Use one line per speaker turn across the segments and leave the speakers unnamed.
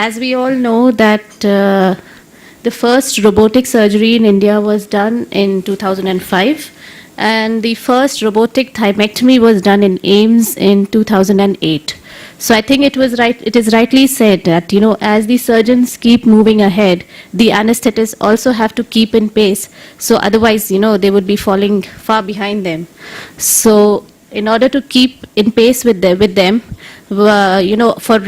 as we all know that the first robotic surgery in India was done in 2005, and the first robotic thymectomy was done in AIIMS in 2008. So I think it is rightly said that, as the surgeons keep moving ahead, the anesthetists also have to keep in pace. So otherwise, they would be falling far behind them. So in order to keep in pace with them, for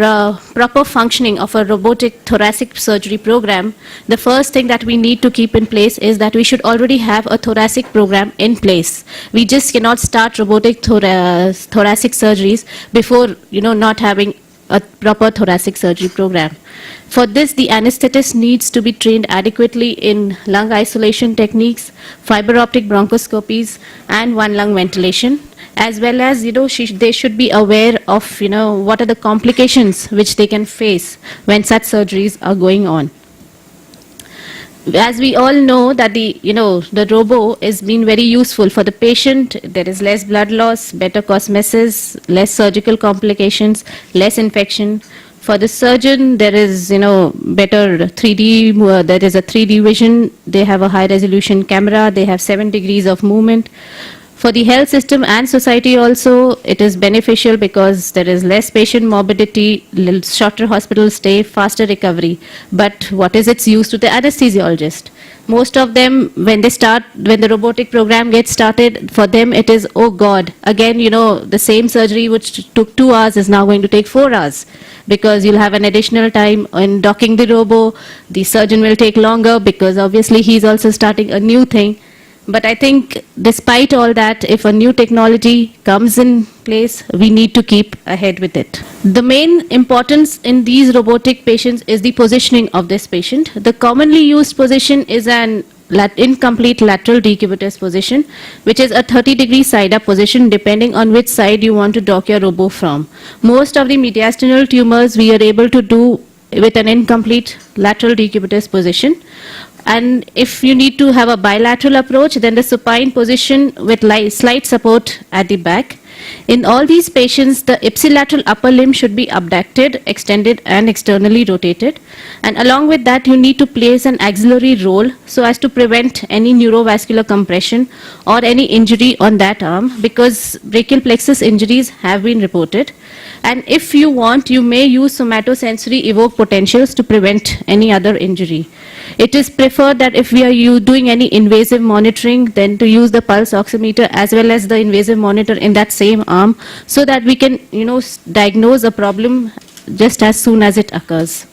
proper functioning of a robotic thoracic surgery program, the first thing that we need to keep in place is that we should already have a thoracic program in place. We just cannot start robotic thoracic surgeries before, not having a proper thoracic surgery program. For this, the anesthetist needs to be trained adequately in lung isolation techniques, fiber optic bronchoscopies, and one lung ventilation, as well as, they should be aware of, what are the complications which they can face when such surgeries are going on. As we all know that the robo is been very useful for the patient. There is less blood loss, better cosmesis, less surgical complications, less infection. For the surgeon, there is, better 3D, there is a 3D vision. They have a high resolution camera. They have 7 degrees of movement. For the health system and society also, it is beneficial because there is less patient morbidity, shorter hospital stay, faster recovery. But what is its use to the anesthesiologist? Most of them, when the robotic program gets started, for them it is, oh God, again, the same surgery which took 2 hours is now going to take 4 hours, because you'll have an additional time in docking the robo. The surgeon will take longer because obviously he's also starting a new thing. But I think despite all that, if a new technology comes in place, we need to keep ahead with it. The main importance in these robotic patients is the positioning of this patient. The commonly used position is an incomplete lateral decubitus position, which is a 30-degree side-up position depending on which side you want to dock your robo from. Most of the mediastinal tumors we are able to do with an incomplete lateral decubitus position. And if you need to have a bilateral approach, then the supine position with slight support at the back. In all these patients, the ipsilateral upper limb should be abducted, extended, and externally rotated. And along with that, you need to place an axillary roll so as to prevent any neurovascular compression or any injury on that arm, because brachial plexus injuries have been reported. And if you want, you may use somatosensory evoke potentials to prevent any other injury. It is preferred that if we are doing any invasive monitoring, then to use the pulse oximeter as well as the invasive monitor in that same arm, so that we can, diagnose a problem just as soon as it occurs.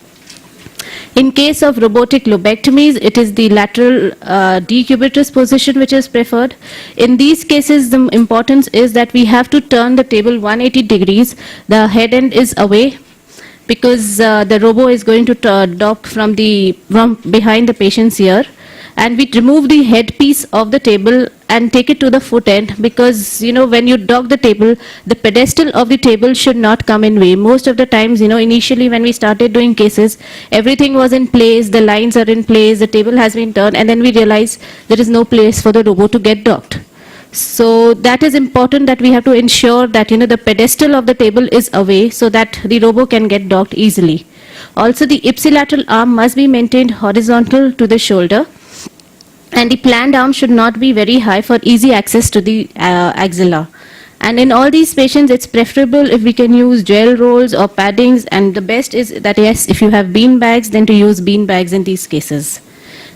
In case of robotic lobectomies, it is the lateral decubitus position which is preferred. In these cases, the importance is that we have to turn the table 180 degrees. The head end is away, because the robo is going to dock from behind the patient's ear, and we remove the headpiece of the table and take it to the foot end, because when you dock the table, the pedestal of the table should not come in way. Most of the times, initially when we started doing cases, everything was in place, the lines are in place, the table has been turned, and then we realized there is no place for the robo to get docked. So that is important, that we have to ensure that the pedestal of the table is away so that the robo can get docked easily. Also, the ipsilateral arm must be maintained horizontal to the shoulder, and the planned arm should not be very high for easy access to the axilla. And in all these patients, it's preferable if we can use gel rolls or paddings, and the best is that, yes, if you have bean bags, then to use bean bags in these cases.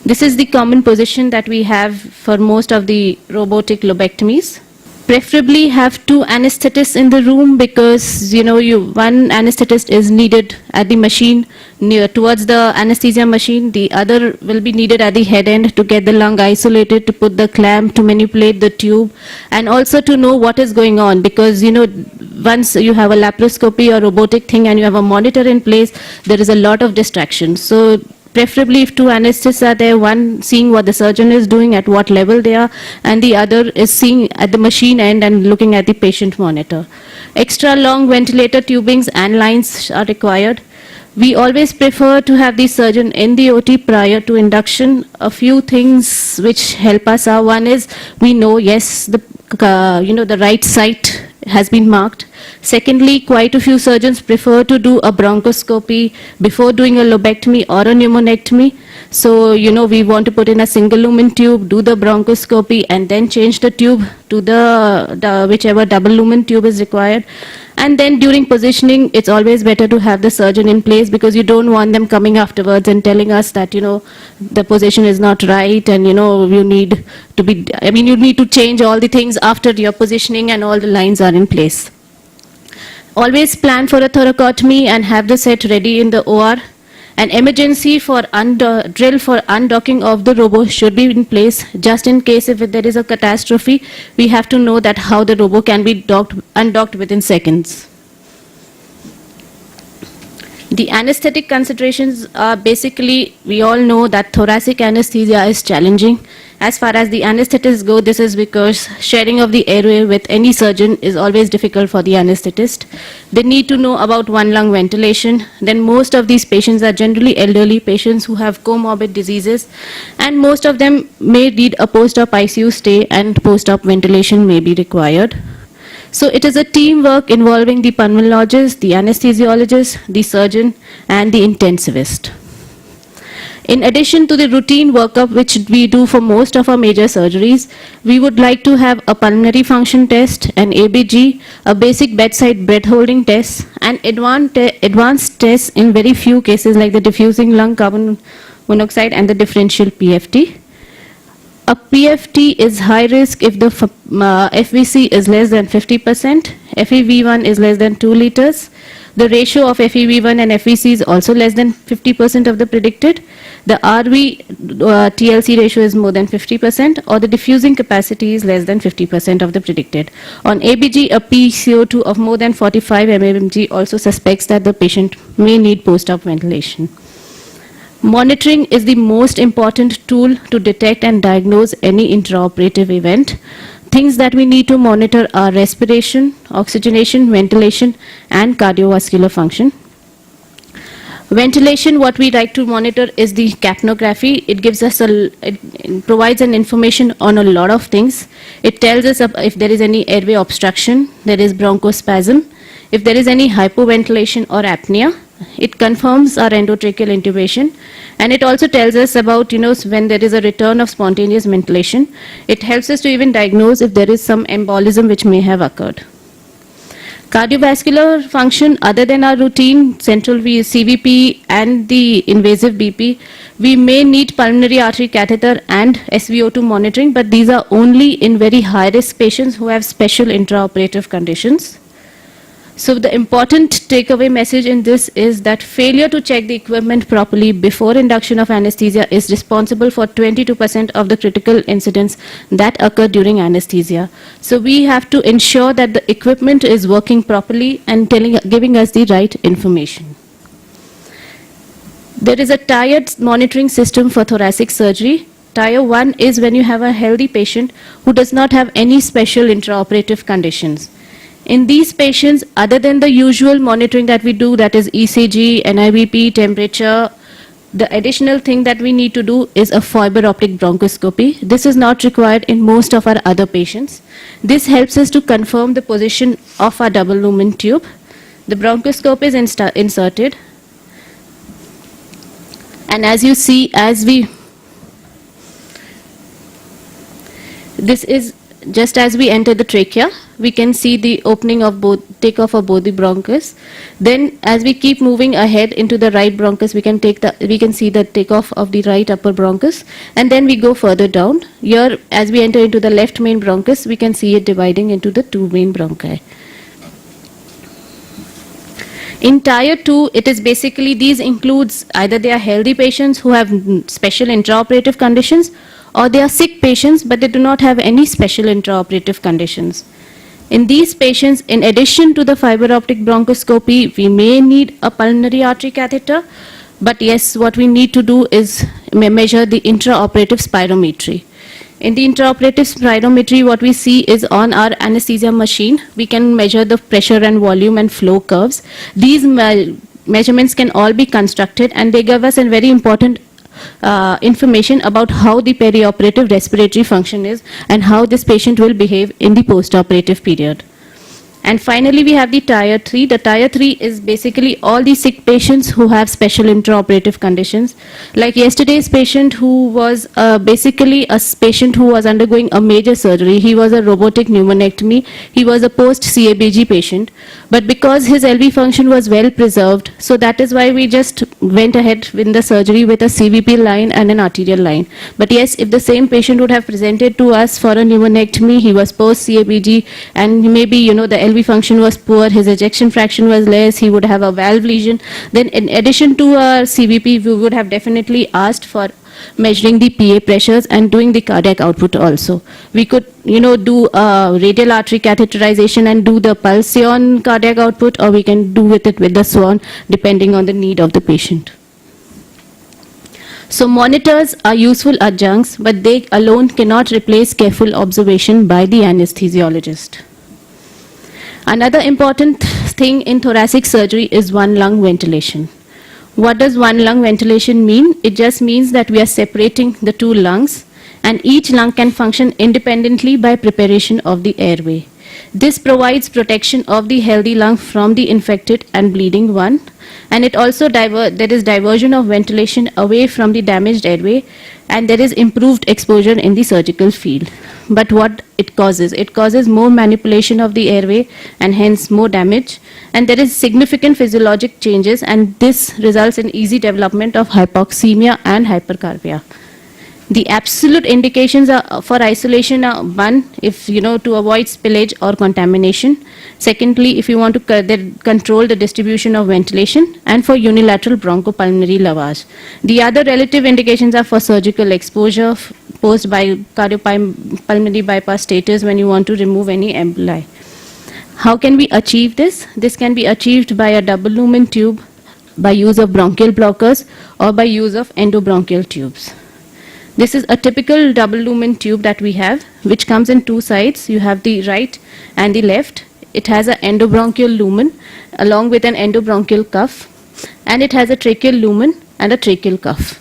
This is the common position that we have for most of the robotic lobectomies. Preferably have 2 anesthetists in the room, because one anesthetist is needed at the machine near towards the anesthesia machine. The other will be needed at the head end to get the lung isolated, to put the clamp, to manipulate the tube, and also to know what is going on, because once you have a laparoscopy or robotic thing and you have a monitor in place, there is a lot of distraction. So preferably if 2 anesthetists are there, one seeing what the surgeon is doing, at what level they are, and the other is seeing at the machine end and looking at the patient monitor. Extra long ventilator tubings and lines are required. We always prefer to have the surgeon in the OT prior to induction. A few things which help us are, one is, we know, yes, the right site has been marked. Secondly, quite a few surgeons prefer to do a bronchoscopy before doing a lobectomy or a pneumonectomy. So, we want to put in a single lumen tube, do the bronchoscopy, and then change the tube to the whichever double lumen tube is required. And then during positioning, it's always better to have the surgeon in place, because you don't want them coming afterwards and telling us that, the position is not right, and, you need to change all the things after your positioning and all the lines are in place. Always plan for a thoracotomy and have the set ready in the OR. An emergency for drill for undocking of the robo should be in place, just in case if there is a catastrophe. We have to know that how the robo can be undocked within seconds. The anesthetic considerations are basically, we all know that thoracic anesthesia is challenging. As far as the anesthetists go, this is because sharing of the airway with any surgeon is always difficult for the anesthetist. They need to know about one lung ventilation. Then most of these patients are generally elderly patients who have comorbid diseases, and most of them may need a post-op ICU stay, and post-op ventilation may be required. So it is a teamwork involving the pulmonologist, the anesthesiologist, the surgeon, and the intensivist. In addition to the routine workup which we do for most of our major surgeries, we would like to have a pulmonary function test, an ABG, a basic bedside breath holding test, and advanced tests in very few cases like the diffusing lung carbon monoxide and the differential PFT. A PFT is high risk if the FVC is less than 50%, FEV1 is less than 2 liters. The ratio of FEV1 and FVC is also less than 50% of the predicted. The RV TLC ratio is more than 50%, or the diffusing capacity is less than 50% of the predicted. On ABG, a PCO2 of more than 45 mmHg also suspects that the patient may need post-op ventilation. Monitoring is the most important tool to detect and diagnose any intraoperative event. Things that we need to monitor are respiration, oxygenation, ventilation, and cardiovascular function. Ventilation, what we like to monitor is the capnography. It gives us it provides an information on a lot of things. It tells us if there is any airway obstruction, there is bronchospasm, if there is any hypoventilation or apnea. It confirms our endotracheal intubation, and it also tells us about, when there is a return of spontaneous ventilation. It helps us to even diagnose if there is some embolism which may have occurred. Cardiovascular function, other than our routine central CVP and the invasive BP, we may need pulmonary artery catheter and SVO2 monitoring, but these are only in very high-risk patients who have special intraoperative conditions. So the important takeaway message in this is that failure to check the equipment properly before induction of anesthesia is responsible for 22% of the critical incidents that occur during anesthesia. So we have to ensure that the equipment is working properly and giving us the right information. There is a tiered monitoring system for thoracic surgery. Tier 1 is when you have a healthy patient who does not have any special intraoperative conditions. In these patients, other than the usual monitoring that we do, that is ECG, NIBP, temperature, the additional thing that we need to do is a fiber optic bronchoscopy. This is not required in most of our other patients. This helps us to confirm the position of our double lumen tube. The bronchoscope is inserted. And as you see, this is just as we enter the trachea, we can see the opening of takeoff of both the bronchus. Then as we keep moving ahead into the right bronchus, we can see the takeoff of the right upper bronchus, and then we go further down. Here, as we enter into the left main bronchus, we can see it dividing into the two main bronchi. In tier 2, it is basically, these includes either they are healthy patients who have special intraoperative conditions, or they are sick patients but they do not have any special intraoperative conditions. In these patients, in addition to the fiber optic bronchoscopy, we may need a pulmonary artery catheter, but yes, what we need to do is measure the intraoperative spirometry. In the intraoperative spirometry, what we see is on our anesthesia machine, we can measure the pressure and volume and flow curves. These measurements can all be constructed, and they give us a very important information about how the perioperative respiratory function is and how this patient will behave in the postoperative period. And finally, we have the tier 3. The tier 3 is basically all the sick patients who have special intraoperative conditions. Like yesterday's patient who was basically a patient who was undergoing a major surgery. He was a robotic pneumonectomy. He was a post-CABG patient. But because his LV function was well preserved, so that is why we just went ahead with the surgery with a CVP line and an arterial line. But yes, if the same patient would have presented to us for a pneumonectomy, he was post-CABG, and maybe, the LV function was poor, his ejection fraction was less, he would have a valve lesion, then in addition to our CVP, we would have definitely asked for measuring the PA pressures and doing the cardiac output also. We could, do radial artery catheterization and do the pulsion cardiac output, or we can do with the SWAN, depending on the need of the patient. So monitors are useful adjuncts, but they alone cannot replace careful observation by the anesthesiologist. Another important thing in thoracic surgery is one lung ventilation. What does one lung ventilation mean? It just means that we are separating the two lungs, and each lung can function independently by preparation of the airway. This provides protection of the healthy lung from the infected and bleeding one, and it also there is diversion of ventilation away from the damaged airway, and there is improved exposure in the surgical field. But what it causes more manipulation of the airway and hence more damage, and there is significant physiologic changes, and this results in easy development of hypoxemia and hypercarbia. The absolute indications for isolation are: one, if to avoid spillage or contamination; secondly, if you want to control the distribution of ventilation; and for unilateral bronchopulmonary lavage. The other relative indications are for surgical exposure, post by cardiopulmonary bypass status, when you want to remove any emboli. How can we achieve this? This can be achieved by a double lumen tube, by use of bronchial blockers, or by use of endobronchial tubes. This is a typical double lumen tube that we have, which comes in two sides. You have the right and the left. It has an endobronchial lumen along with an endobronchial cuff, and it has a tracheal lumen and a tracheal cuff.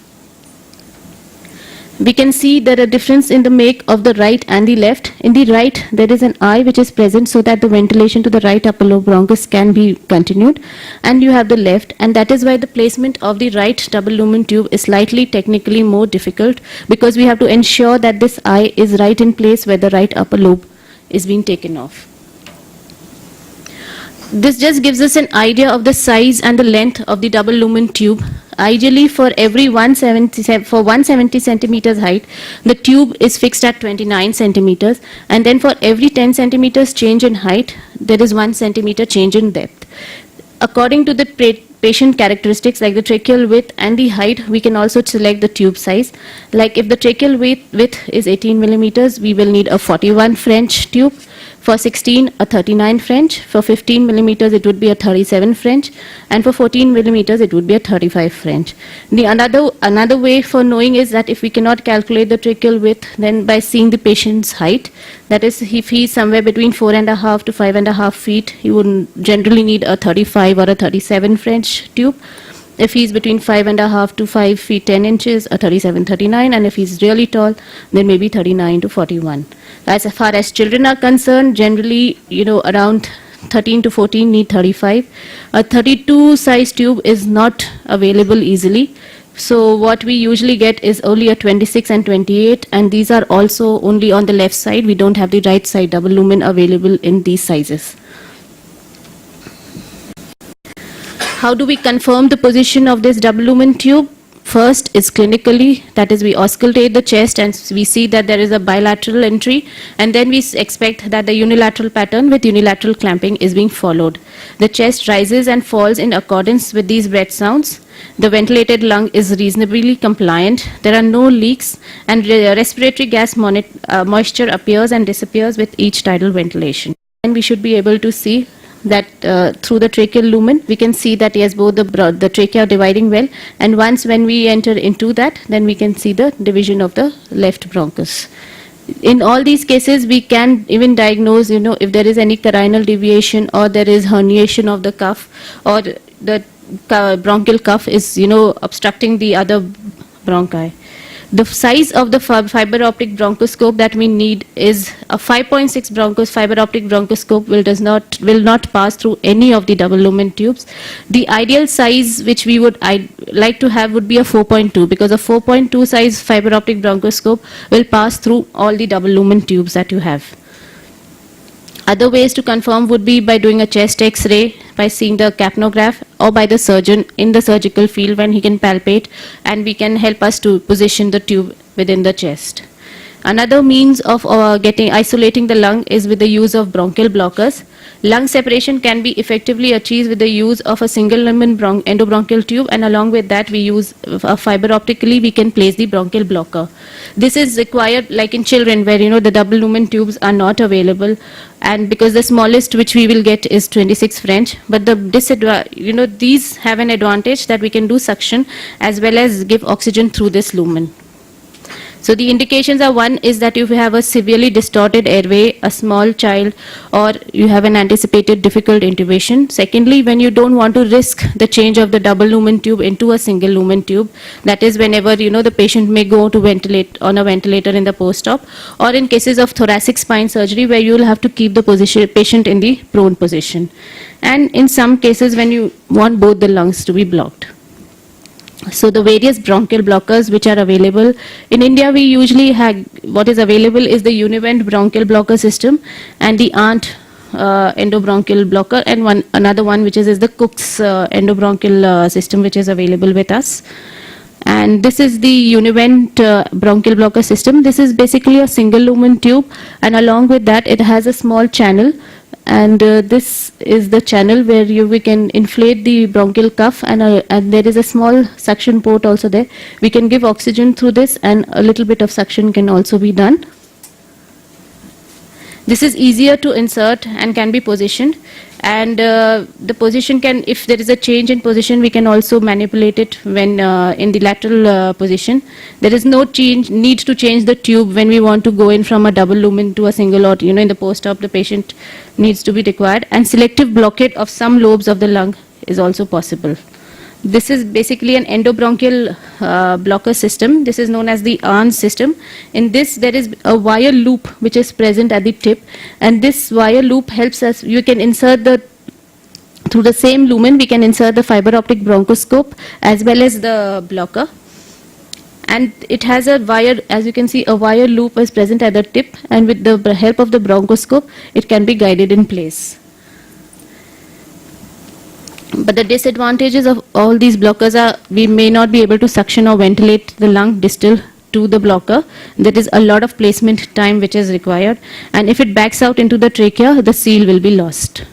We can see there a difference in the make of the right and the left. In the right, there is an eye which is present so that the ventilation to the right upper lobe bronchus can be continued, and you have the left, and that is why the placement of the right double lumen tube is slightly technically more difficult, because we have to ensure that this eye is right in place where the right upper lobe is being taken off. This just gives us an idea of the size and the length of the double lumen tube. Ideally, for every 170 centimeters height, the tube is fixed at 29 centimeters, and then for every 10 centimeters change in height, there is 1 centimeter change in depth. According to the patient characteristics like the tracheal width and the height, we can also select the tube size. Like if the tracheal width is 18 millimeters, we will need a 41 French tube. For 16, a 39 French. For 15 millimeters, it would be a 37 French. And for 14 millimeters, it would be a 35 French. The another way for knowing is that if we cannot calculate the tracheal width, then by seeing the patient's height, that is, if he is somewhere between 4.5 to 5.5 feet, he would generally need a 35 or a 37 French tube. If he's between 5.5 to 5 feet 10 inches, a 37, 39, and if he's really tall, then maybe 39 to 41. As far as children are concerned, generally, around 13 to 14 need 35. A 32 size tube is not available easily. So what we usually get is only a 26 and 28, and these are also only on the left side. We don't have the right side double lumen available in these sizes. How do we confirm the position of this double lumen tube? First is clinically, that is, we auscultate the chest and we see that there is a bilateral entry, and then we expect that the unilateral pattern with unilateral clamping is being followed. The chest rises and falls in accordance with these breath sounds. The ventilated lung is reasonably compliant. There are no leaks, and respiratory gas moisture appears and disappears with each tidal ventilation. And we should be able to see that through the tracheal lumen, we can see that yes, both the trachea are dividing well, and once when we enter into that, then we can see the division of the left bronchus. In all these cases, we can even diagnose, if there is any carinal deviation, or there is herniation of the cuff, or the bronchial cuff is, obstructing the other bronchi. The size of the fiber optic bronchoscope that we need is a 5.6 fiber optic bronchoscope will not pass through any of the double lumen tubes. The ideal size which we would like to have would be a 4.2, because a 4.2 size fiber optic bronchoscope will pass through all the double lumen tubes that you have. Other ways to confirm would be by doing a chest X-ray, by seeing the capnograph, or by the surgeon in the surgical field when he can palpate, and we can help us to position the tube within the chest. Another means of isolating the lung is with the use of bronchial blockers. Lung separation can be effectively achieved with the use of a single lumen endobronchial tube, and along with that we use fiber optically we can place the bronchial blocker. This is required like in children where the double lumen tubes are not available, and because the smallest which we will get is 26 French, but the these have an advantage that we can do suction as well as give oxygen through this lumen. So the indications are, one is that if you have a severely distorted airway, a small child, or you have an anticipated difficult intubation. Secondly, when you don't want to risk the change of the double lumen tube into a single lumen tube, that is whenever the patient may go to ventilate on a ventilator in the post-op, or in cases of thoracic spine surgery where you will have to keep the patient in the prone position. And in some cases when you want both the lungs to be blocked. So the various bronchial blockers which are available in India, we usually have what is available is the Univent bronchial blocker system and the ARNT endobronchial blocker, and another one which is the Cook's endobronchial system which is available with us. And this is the Univent bronchial blocker system. This is basically a single lumen tube, and along with that it has a small channel. And this is the channel where we can inflate the bronchial cuff, and there is a small suction port also there. We can give oxygen through this, and a little bit of suction can also be done. This is easier to insert and can be positioned, and the position can, if there is a change in position, we can also manipulate it when in the lateral position. There is no need to change the tube when we want to go in from a double lumen to a single, or in the post-op the patient needs to be required, and selective blockade of some lobes of the lung is also possible. This is basically an endobronchial blocker system. This is known as the ARNT system. In this, there is a wire loop which is present at the tip, and this wire loop helps us. You can insert through the same lumen, we can insert the fiber optic bronchoscope as well as the blocker. And it has a wire, as you can see, a wire loop is present at the tip, and with the help of the bronchoscope, it can be guided in place. But the disadvantages of all these blockers are we may not be able to suction or ventilate the lung distal to the blocker. There is a lot of placement time which is required, and if it backs out into the trachea, the seal will be lost.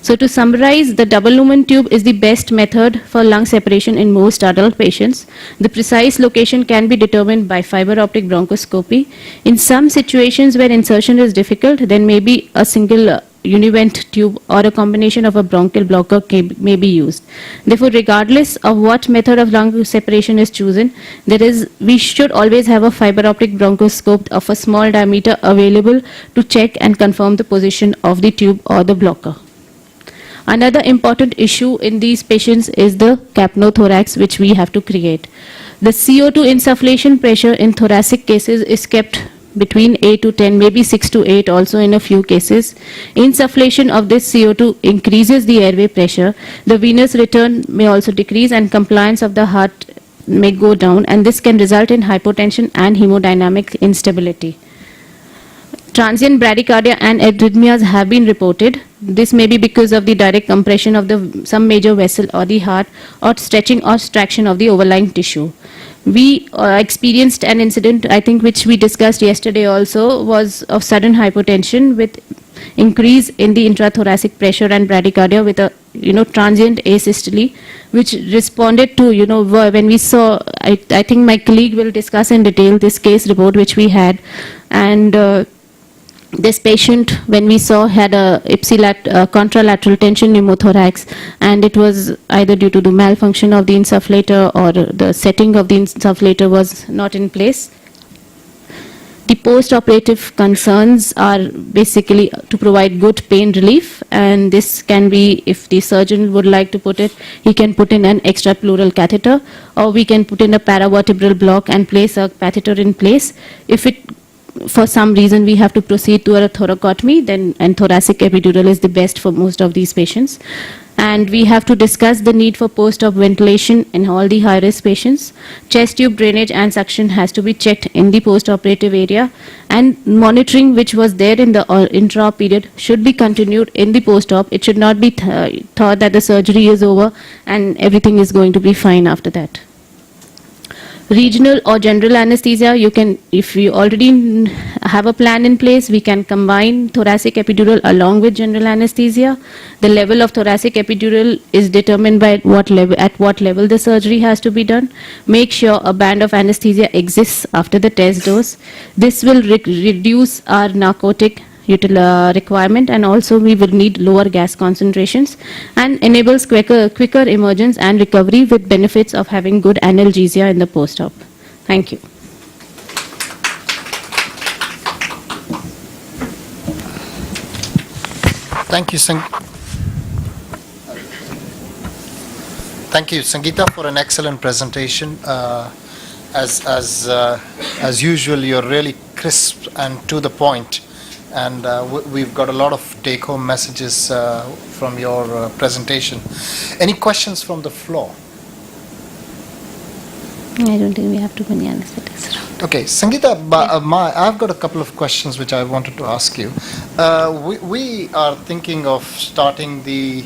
So to summarize, the double lumen tube is the best method for lung separation in most adult patients. The precise location can be determined by fiber optic bronchoscopy. In some situations where insertion is difficult, then maybe a single Univent tube or a combination of a bronchial blocker may be used. Therefore, regardless of what method of lung separation is chosen, we should always have a fiber optic bronchoscope of a small diameter available to check and confirm the position of the tube or the blocker. Another important issue in these patients is the capnothorax which we have to create. The CO2 insufflation pressure in thoracic cases is kept between 8 to 10, maybe 6 to 8 also in a few cases. Insufflation of this CO2 increases the airway pressure. The venous return may also decrease, and compliance of the heart may go down, and this can result in hypotension and hemodynamic instability. Transient bradycardia and arrhythmias have been reported. This may be because of the direct compression of some major vessel or the heart, or stretching or traction of the overlying tissue. We experienced an incident, I think, which we discussed yesterday also, was of sudden hypotension with increase in the intrathoracic pressure and bradycardia with a transient asystole, which responded to when we saw. I think my colleague will discuss in detail this case report which we had, and this patient, when we saw, had a contralateral tension pneumothorax, and it was either due to the malfunction of the insufflator or the setting of the insufflator was not in place. The post-operative concerns are basically to provide good pain relief, and this can be, if the surgeon would like to put it, he can put in an extrapleural catheter, or we can put in a paravertebral block and place a catheter in place. If it, for some reason, we have to proceed to a thoracotomy, then and thoracic epidural is the best for most of these patients. And we have to discuss the need for post-op ventilation in all the high-risk patients. Chest tube drainage and suction has to be checked in the post-operative area, and monitoring, which was there in the intra-op period, should be continued in the post-op. It should not be thought that the surgery is over and everything is going to be fine after that. Regional or general anesthesia, you can, if you already have a plan in place, we can combine thoracic epidural along with general anesthesia. The level of thoracic epidural is determined by at what level the surgery has to be done. Make sure a band of anesthesia exists after the test dose. This will reduce our narcotic requirement, and also we will need lower gas concentrations, and enables quicker emergence and recovery with benefits of having good analgesia in the post-op. Thank you.
Thank you, Thank you, Sangeeta, for an excellent presentation. As usual, you're really crisp and to the point. And we've got a lot of take-home messages from your presentation. Any questions from the floor?
I don't think we have too many anesthetists around.
Okay, Sangeeta, I've got a couple of questions which I wanted to ask you. We are thinking of starting the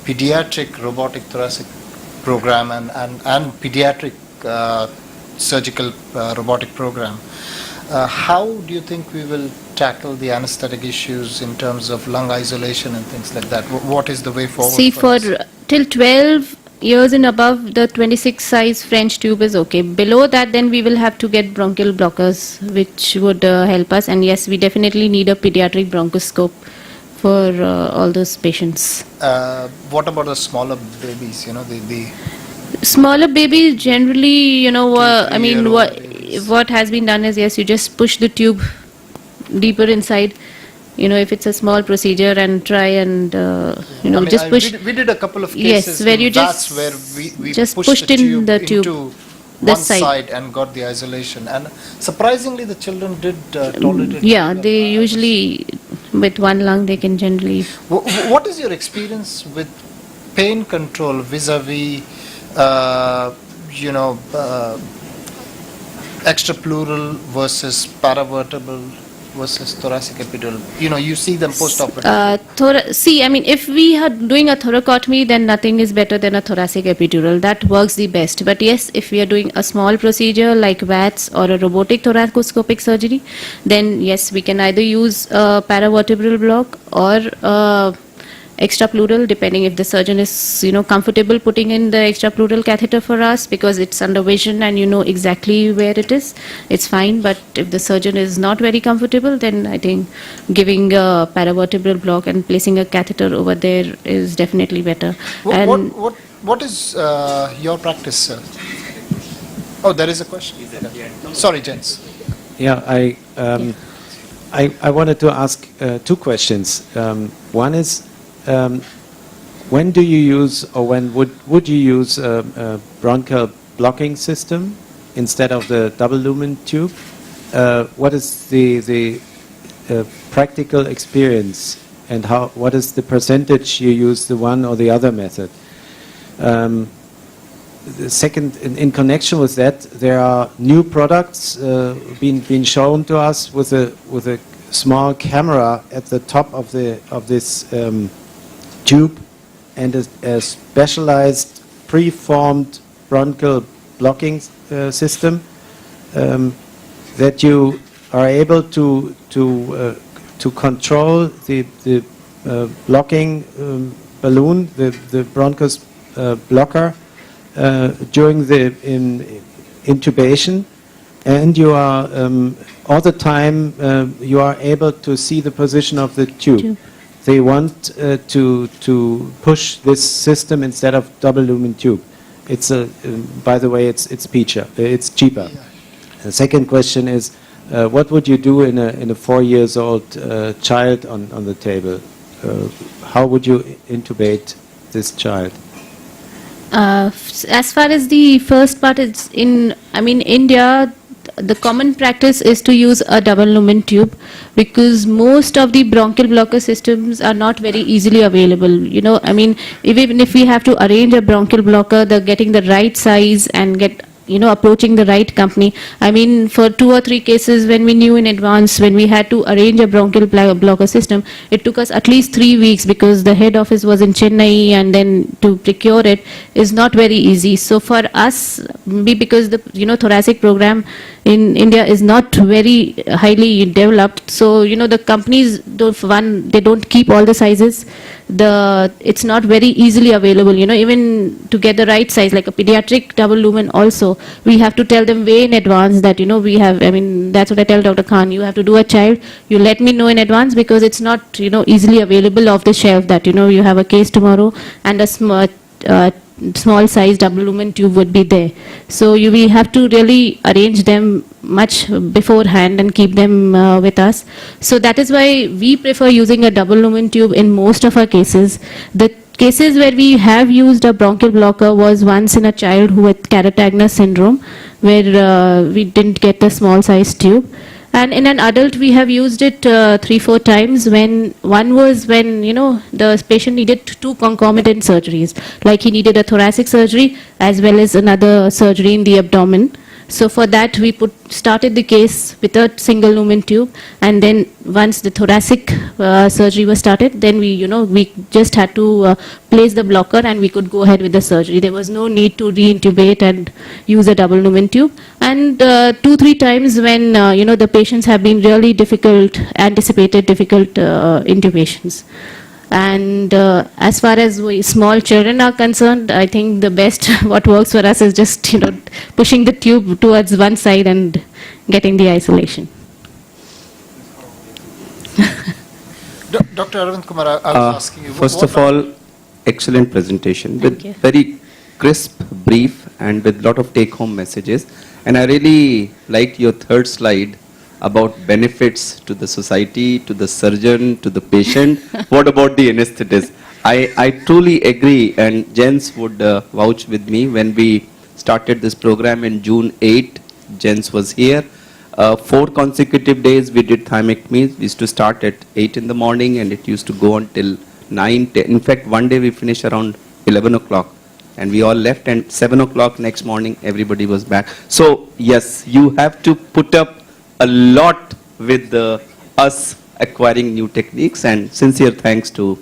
pediatric robotic thoracic program and pediatric surgical robotic program. How do you think we will tackle the anesthetic issues in terms of lung isolation and things like that? What is the way forward?
See, for till 12 years and above, the 26 size French tube is okay. Below that, then we will have to get bronchial blockers, which would help us. And yes, we definitely need a pediatric bronchoscope for all those patients.
What about the smaller babies? You know, the
smaller babies generally, you know, I mean, what has been done is, yes, you just push the tube deeper inside, you know, if it's a small procedure, and try and, you know, just push.
We did a couple of cases.
Yes, where you
where we
just
pushed
in the tube
into
the
one side and got the isolation. And surprisingly, the children did tolerate it.
Yeah, they usually, with one lung, they can generally.
What is your experience with pain control vis-a-vis, you know, extrapleural versus paravertebral versus thoracic epidural? You know, you see them post-operative.
See, I mean, if we are doing a thoracotomy, then nothing is better than a thoracic epidural. That works the best. But yes, if we are doing a small procedure like VATS or a robotic thoracoscopic surgery, then yes, we can either use a paravertebral block or extrapleural, depending if the surgeon is, you know, comfortable putting in the extrapleural catheter for us, because it's under vision and you know exactly where it is, it's fine. But if the surgeon is not very comfortable, then I think giving a paravertebral block and placing a catheter over there is definitely better.
What is your practice, sir? Oh, there is a question. Sorry, gents.
Yeah, I wanted to ask two questions. One is, when do you use, or when would you use a bronchial blocking system instead of the double lumen tube? What is the practical experience, and what is the percentage you use the one or the other method? The second, in connection with that, there are new products being shown to us with a small camera at the top of this tube, and a specialized preformed bronchial blocking system that you are able to control the blocking balloon, the bronchus blocker during the intubation, and you are all the time you are able to see the position of the tube. They want to push this system instead of double lumen tube. It's by the way, it's cheaper. The second question is, what would you do in a 4 years old child on the table? How would you intubate this child?
As far as the first part is India, the common practice is to use a double lumen tube because most of the bronchial blocker systems are not very easily available. Even if we have to arrange a bronchial blocker, getting the right size and approaching the right company. For 2 or 3 cases when we knew in advance, when we had to arrange a bronchial blocker system, it took us at least 3 weeks because the head office was in Chennai and then to procure it is not very easy. So for us, because the thoracic program in India is not very highly developed, so the companies they don't keep all the sizes. It's not very easily available. Even to get the right size, like a pediatric double lumen also, we have to tell them way in advance that we have. That's what I tell Dr. Khan. You have to do a child. You let me know in advance because it's not easily available off the shelf. That you have a case tomorrow and a small size double lumen tube would be there. So we have to really arrange them much beforehand and keep them with us. So that is why we prefer using a double lumen tube in most of our cases. The cases where we have used a bronchial blocker was once in a child who had Caratagna syndrome, where we didn't get a small size tube. And in an adult, we have used it 3-4 times. One was when the patient needed 2 concomitant surgeries, like he needed a thoracic surgery as well as another surgery in the abdomen. So for that, we started the case with a single lumen tube, and then once the thoracic surgery was started, then we just had to place the blocker and we could go ahead with the surgery. There was no need to re-intubate and use a double lumen tube. And 2-3 times when the patients have been really anticipated difficult intubations. And as far as small children are concerned, I think the best what works for us is just pushing the tube towards one side and getting the isolation.
Dr. Arvind Kumar, I was asking you.
First
what
of all, excellent presentation
Thank
with
you.
very crisp, brief, and with lot of take-home messages. And I really liked your third slide about benefits to the society, to the surgeon, to the patient. What about the anesthetist? I truly agree, and Jens would vouch with me. When we started this program in June 8, Jens was here. 4 consecutive days we did thymectomies. We used to start at 8 in the morning and it used to go until 9, 10. In fact, one day we finished around 11 o'clock. And we all left, and 7 o'clock next morning everybody was back. So yes, you have to put up a lot with us acquiring new techniques, and sincere thanks to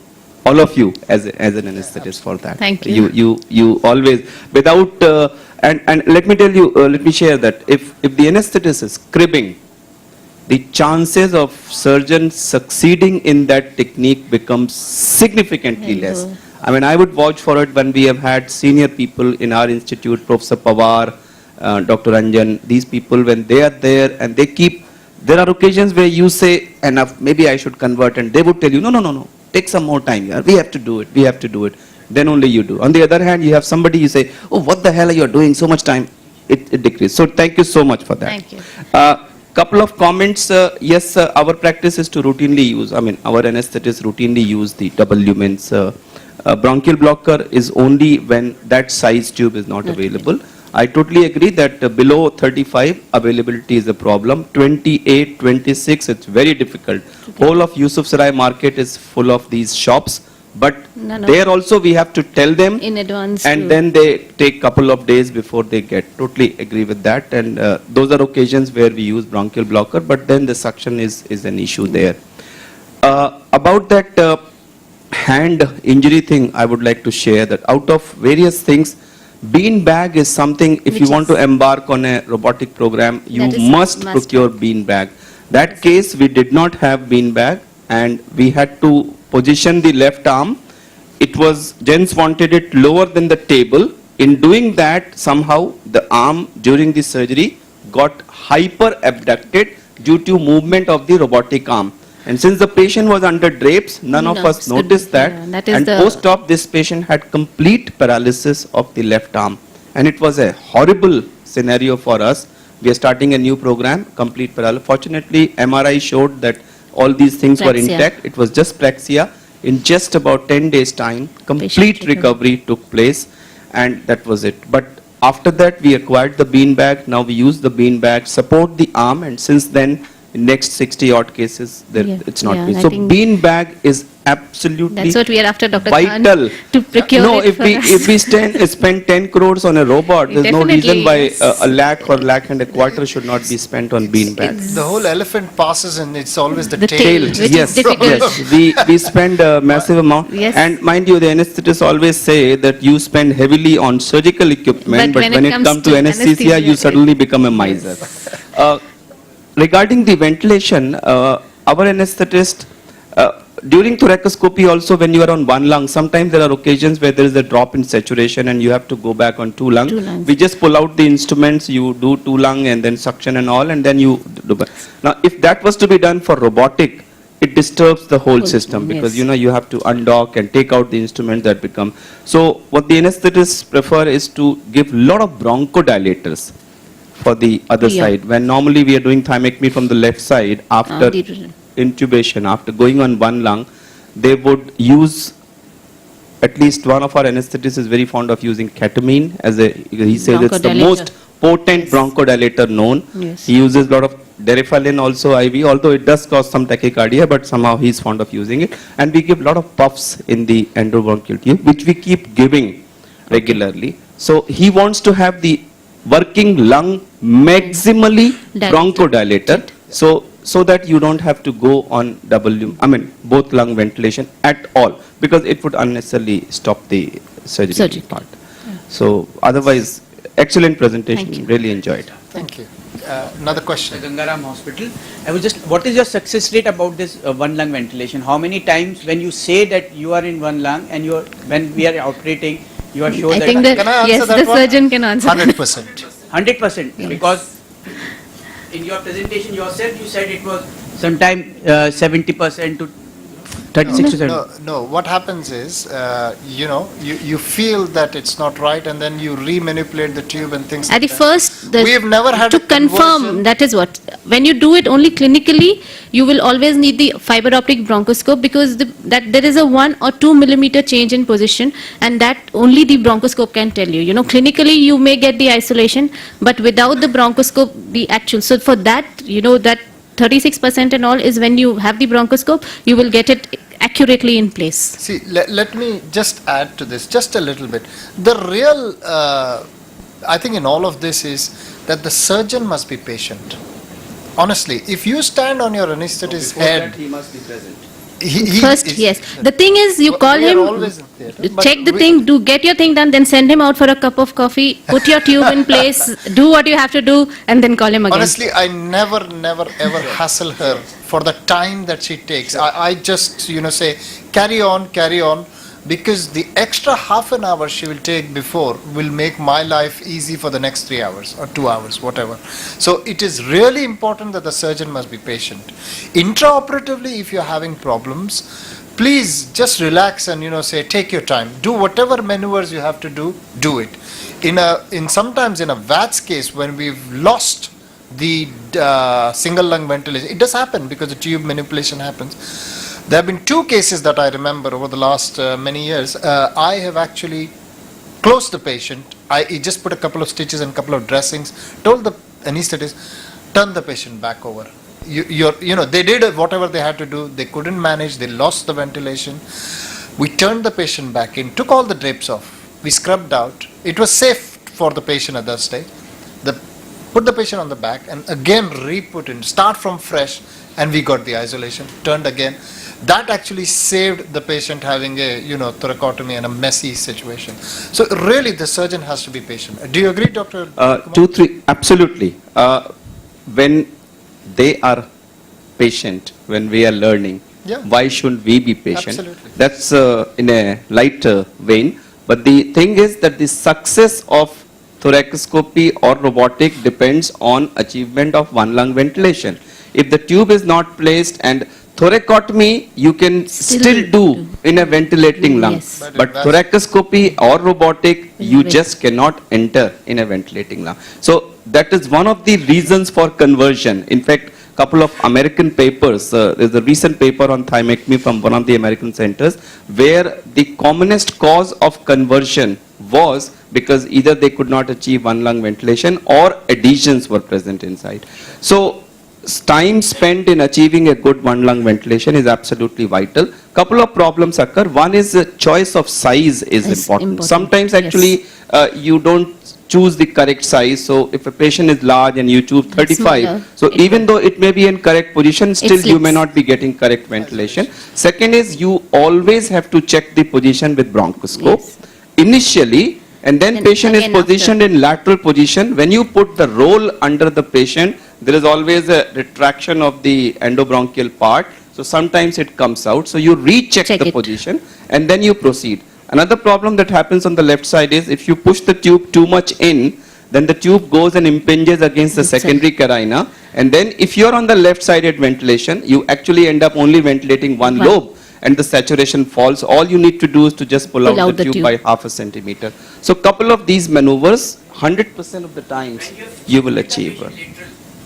all of you as an anesthetist for that.
Thank you.
You always, without, and let me tell you, let me share that if the anesthetist is cribbing, the chances of surgeon succeeding in that technique becomes significantly
Very
less.
low.
I would vouch for it when we have had senior people in our institute, Professor Pawar, Dr. Anjan, these people, when they are there and there are occasions where you say, enough, maybe I should convert, and they would tell you, no, take some more time here, we have to do it, then only you do. On the other hand, you have somebody, you say, oh, what the hell are you doing, so much time, it decreases. So thank you so much for that.
Thank you.
Couple of comments. Yes, our practice is to routinely use, our anesthetists routinely use the double lumens. Bronchial blocker is only when that size tube is not available. I totally agree that below 35 availability is a problem. 28, 26, it's very difficult. Whole of Yusuf Sarai market is full of these shops, but
No.
there also we have to tell them
In advance.
and then they take couple of days before they get. Totally agree with that, and those are occasions where we use bronchial blocker, but then the suction is an issue there. About that hand injury thing, I would like to share that out of various things, bean bag is something, if you
Which
want
is-
to embark on a robotic program, you
That is
must
must.
procure bean bag. That case, we did not have bean bag, and we had to position the left arm. It was, Jens wanted it lower than the table. In doing that, somehow the arm during the surgery got hyper abducted due to movement of the robotic arm. And since the patient was under drapes, none of
No,
us
so-
noticed that.
yeah, that is
And
the-
post-op, this patient had complete paralysis of the left arm. And it was a horrible scenario for us We are starting a new program, complete paralysis. Fortunately, MRI showed that all these things were
Praxia.
intact. It was just praxia. In just about 10 days' time, complete
Patient
recovery took place, and that was it. But after that, we acquired the bean bag. Now we use the bean bag, support the arm, and since then, in next 60 odd cases,
Yeah.
it's not
Yeah,
been.
I
So
think
bean bag is absolutely
That's what we are after, Dr. Khan,
vital.
to procure
No,
it
if
for
we
us.
if we spend 10 crores on a robot, there's no
Definitely,
reason why
yes.
a lakh or lakh and a quarter should not be spent on bean bag.
The whole elephant passes and it's always the
The
tail.
tail.
which
Which
is
is
the problem.
difficult.
We spend a massive amount.
Yes.
And mind you, the anesthetists always say that you spend heavily on surgical equipment, but when it comes to anesthesia, you suddenly become a miser. Regarding the ventilation, our anesthetist, during thoracoscopy also, when you are on one lung, sometimes there are occasions where there is a drop in saturation and you have to go back on two lung.
Two lungs.
We just pull out the instruments, you do two lung and then suction and all, and then you do. Now, if that was to be done for robotic, it disturbs the whole system because
yes.
you have to undock and take out the instruments that become. So what the anesthetists prefer is to give lot of bronchodilators for the other
Yeah.
side. When normally we are doing thymectomy from the left side, after intubation, after going on one lung, they would use, at least one of our anesthetists is very fond of using ketamine as a, he says it's the
Bronchodilator.
most potent bronchodilator known.
Yes.
He uses a lot of Derifalin also IV, although it does cause some tachycardia, but somehow he's fond of using it. And we give a lot of puffs in the endobronchial tube, which we keep giving regularly. So he wants to have the working lung maximally
Dilated.
bronchodilator, so that you don't have to go on both lung ventilation at all, because it would unnecessarily stop the surgery part. So otherwise, excellent presentation,
Thank you.
really enjoyed.
Thank you. Another question.
Gangaram Hospital. I was just, what is your success rate about this one lung ventilation? How many times when you say that you are in one lung and when we are operating, you are sure
I
that
think that,
Can I answer
yes,
that
the
one?
surgeon can answer.
100%.
100%?
Yes.
Because in your presentation yourself, you said it was sometime 70% to 36%.
No. What happens is, you feel that it's not right, and then you re-manipulate the tube and things.
At the
like that.
first,
We have never had
to
a
confirm,
conversion.
that is what, when you do it only clinically, you will always need the fiber optic bronchoscope because that there is a 1 or 2 millimeter change in position, and that only the bronchoscope can tell you. Clinically you may get the isolation, but without the bronchoscope, the actual. So for that, that 36% and all is when you have the bronchoscope, you will get it accurately in place.
See, let me just add to this just a little bit. The real, I think in all of this is that the surgeon must be patient. Honestly, if you stand on your anesthetist's head,
he must be present.
he
First,
is-
yes. The thing is, you call
we are
him,
always in theatre, but
check the
we-
thing, get your thing done, then send him out for a cup of coffee, put your tube in place, do what you have to do, and then call him again.
Honestly, I never, ever hassle her for the time that she takes. I just, say, carry on, because the extra half an hour she will take before will make my life easy for the next 3 hours or 2 hours, whatever. So it is really important that the surgeon must be patient. Intraoperatively, if you're having problems, please just relax and, say, take your time. Do whatever maneuvers you have to do it. Sometimes in a VATS case, when we've lost the single lung ventilation, it does happen because the tube manipulation happens. There have been 2 cases that I remember over the last many years. I have actually closed the patient. I just put a couple of stitches and a couple of dressings, told the anesthetist, turn the patient back over. They did whatever they had to do. They couldn't manage. They lost the ventilation. We turned the patient back in, took all the drapes off. We scrubbed out. It was safe for the patient at that stage. Put the patient on the back and again re-put in, start from fresh, and we got the isolation, turned again. That actually saved the patient having a, thoracotomy and a messy situation. So really the surgeon has to be patient. Do you agree, Dr. Kumar?
2, 3, absolutely. When they are patient, when we are learning,
Yeah.
why shouldn't we be patient?
Absolutely.
That's in a lighter vein. But the thing is that the success of thoracoscopy or robotic depends on achievement of one lung ventilation. If the tube is not placed, and thoracotomy you can still do in a ventilating lung,
Yes.
but
But
thoracoscopy or robotic you
Very-
just cannot enter in a ventilating lung. So that is one of the reasons for conversion. In fact, couple of American papers, there's a recent paper on thymectomy from one of the American centers, where the commonest cause of conversion was because either they could not achieve one lung ventilation or adhesions were present inside. So time spent in achieving a good one lung ventilation is absolutely vital. Couple of problems occur. One is the choice of size is
Is
important.
important,
Sometimes
yes.
actually you don't choose the correct size. So if a patient is large and you choose 35,
Smaller,
so
it
even
will-
though it may be in correct position, still you may
slips.
not be getting correct ventilation. Second is you always have to check the position with bronchoscope
Yes.
initially, and then
And
patient is
again after.
positioned in lateral position. When you put the roll under the patient, there is always a retraction of the endobronchial part. So sometimes it comes out. So you recheck
Check
the
it.
position and then you proceed. Another problem that happens on the left side is if you push the tube too much in, then the tube goes and impinges against the
Inside.
secondary carina. And then if you're on the left-sided ventilation, you actually end up only ventilating one
One.
lobe and the saturation falls. All you need to do is to just pull out the tube by half a centimeter. So couple of these maneuvers, 100% of the times you will achieve.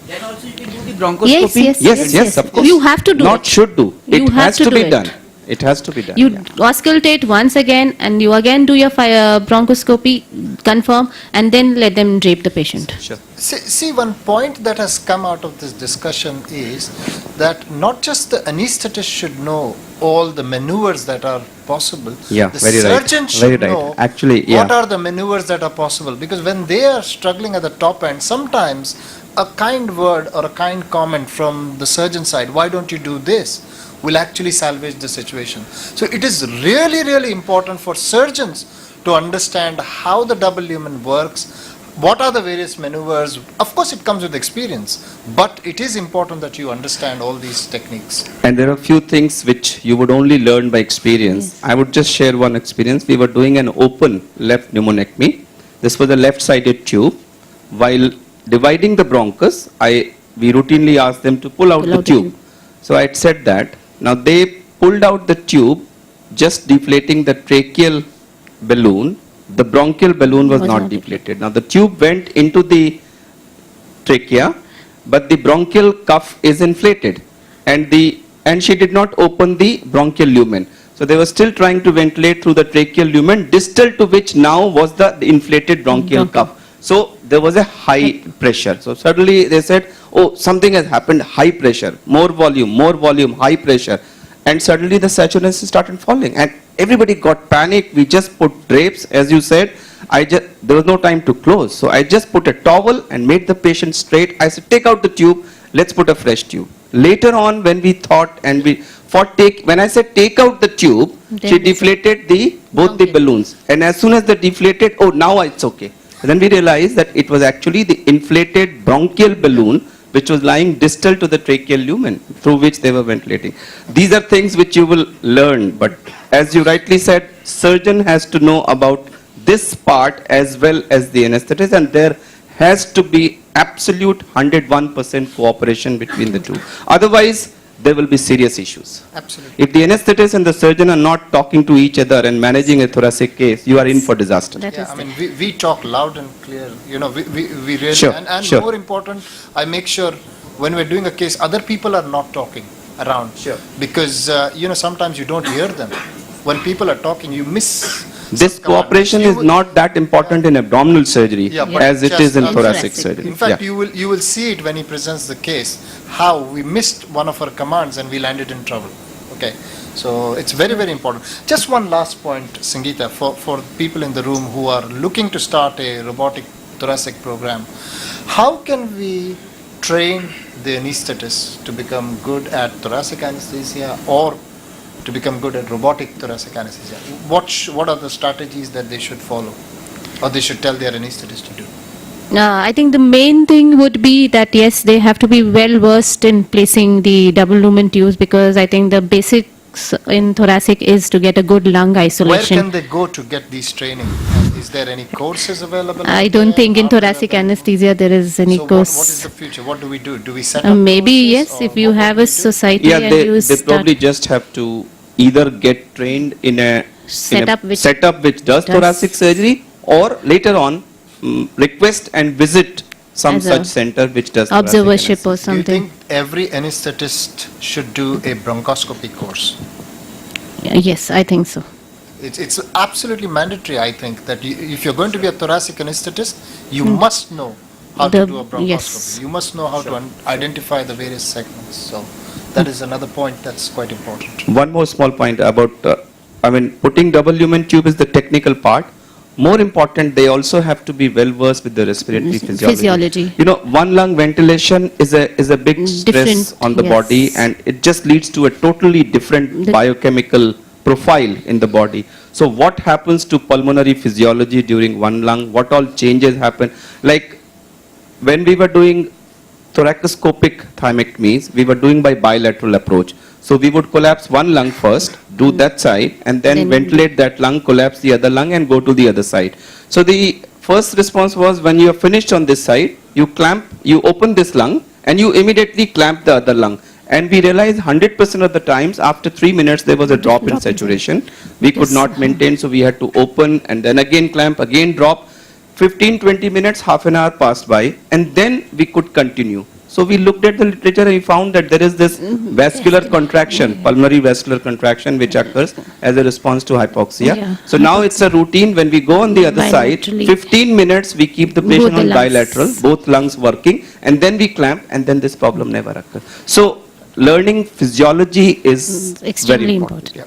Then also you can do the bronchoscopy.
Yes,
Yes, of course.
You have to do
Not
it.
should do.
You
It
have
has
to
to
do
be
it.
done. It has to be done.
You
yeah.
auscultate once again and you again do your bronchoscopy, confirm, and then let them drape the patient.
Sure.
See, one point that has come out of this discussion is that not just the anesthetist should know all the maneuvers that are possible.
Yeah,
the
very right.
surgeon
Very
should
right.
know
Actually,
what
yeah.
are the maneuvers that are possible. Because when they are struggling at the top end, sometimes a kind word or a kind comment from the surgeon side, why don't you do this, will actually salvage the situation. So it is really, really important for surgeons to understand how the double lumen works, what are the various maneuvers. Of course, it comes with experience, but it is important that you understand all these techniques.
And there are a few things which you would only learn by experience. I would just share one experience. We were doing an open left pneumonectomy. This was a left-sided tube. While dividing the bronchus, we routinely asked them to pull out
Pull
the
out the
tube.
tube.
So I had said that. Now they pulled out the tube, just deflating the tracheal balloon. The bronchial balloon was not deflated. Now the tube went into the trachea, but the bronchial cuff is inflated, and she did not open the bronchial lumen. So they were still trying to ventilate through the tracheal lumen, distal to which now was the inflated bronchial cuff. So there was a high pressure. So suddenly they said, oh, something has happened, high pressure, more volume, high pressure. And suddenly the saturation started falling. And everybody got panicked. We just put drapes, as you said. There was no time to close. So I just put a towel and made the patient straight. I said, take out the tube, let's put a fresh tube. Later on, when we thought and when I said take out the tube,
Then
she
they said-
deflated both the
Bronchial.
balloons. And as soon as they deflated, oh, now it's okay. Then we realized that it was actually the inflated bronchial balloon which was lying distal to the tracheal lumen through which they were ventilating. These are things which you will learn, but as you rightly said, surgeon has to know about this part as well as the anesthetist, and there has to be absolute 101% cooperation between the two. Otherwise, there will be serious issues.
Absolutely.
If the anesthetist and the surgeon are not talking to each other and managing a thoracic case, you are in for disaster.
That
Yeah,
is
I mean, we talk loud and clear, we really,
Sure,
and
sure.
more important, I make sure when we're doing a case, other people are not talking around.
Sure.
Because, sometimes you don't hear them. When people are talking, you miss.
This
some command.
cooperation
You
is
will-
not that important in abdominal surgery
Yeah, but
as it
just
is in
in
thoracic
thoracic.
surgery.
In fact,
Yeah.
you will see it when he presents the case, how we missed one of our commands and we landed in trouble. Okay, so it's very, very important. Just one last point, Sangeeta, for people in the room who are looking to start a robotic thoracic program. How can we train the anesthetist to become good at thoracic anesthesia or to become good at robotic thoracic anesthesia? What are the strategies that they should follow or they should tell their anesthetist to do?
I think the main thing would be that yes, they have to be well versed in placing the double lumen tubes, because I think the basics in thoracic is to get a good lung
Where
isolation.
can they go to get these training? Is there any courses available?
I
out
don't
there?
think in
Are there
thoracic
available?
anesthesia there is any
So what
course.
is the future? What do we do? Do we set up
Maybe
courses
yes,
or
if you
what
have
do
a
we do?
society
Yeah,
and
they
you
probably
start
just have to either get trained in a
Setup which
setup which does
does-
thoracic surgery, or later on request and visit some
As a
such center which does thoracic
observership or
anesthesia.
Do you
something.
think every anesthetist should do a bronchoscopy course?
Yes, I think so.
It's absolutely mandatory, I think, that if you're going to be a thoracic anesthetist, you must know how to
The-
do a bronchoscopy.
yes.
You must know how to identify the various segments. So that is another point that's quite important.
One more small point about, putting double lumen tube is the technical part. More important, they also have to be well versed with the respiratory
Physiology.
You know, one lung ventilation is a big stress
Different,
on the
yes.
body, and it just leads to a totally different
The-
biochemical profile in the body. So what happens to pulmonary physiology during one lung? What all changes happen? Like when we were doing thoracoscopic thymectomies, we were doing by bilateral approach. So we would collapse one lung first, do that side, and then
Then-
ventilate that lung, collapse the other lung, and go to the other side. So the first response was, when you are finished on this side, you open this lung, and you immediately clamp the other lung. And we realized 100% of the times, after 3 minutes, there was a drop in
Drop in
saturation. We could
Yes.
not maintain, so we had to open and then again clamp, again drop. 15-20 minutes, half an hour passed by, and then we could continue. So we looked at the literature and we found that there is this vascular contraction, pulmonary vascular contraction, which occurs as a response to hypoxia.
Yeah.
So now it's a routine. When we go on the other side,
Bilaterally.
15 minutes we keep the patient
Both the
on
lungs.
bilateral, both lungs working, and then we clamp, and then this problem never occurs. So learning physiology is
Extremely
very
important.
Yeah.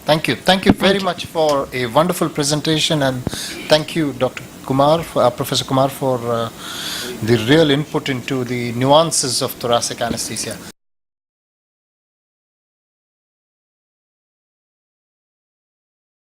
Thank you. Thank you very much for a wonderful presentation, and thank you, Dr. Kumar, Professor Kumar, for the real input into the nuances of thoracic anesthesia.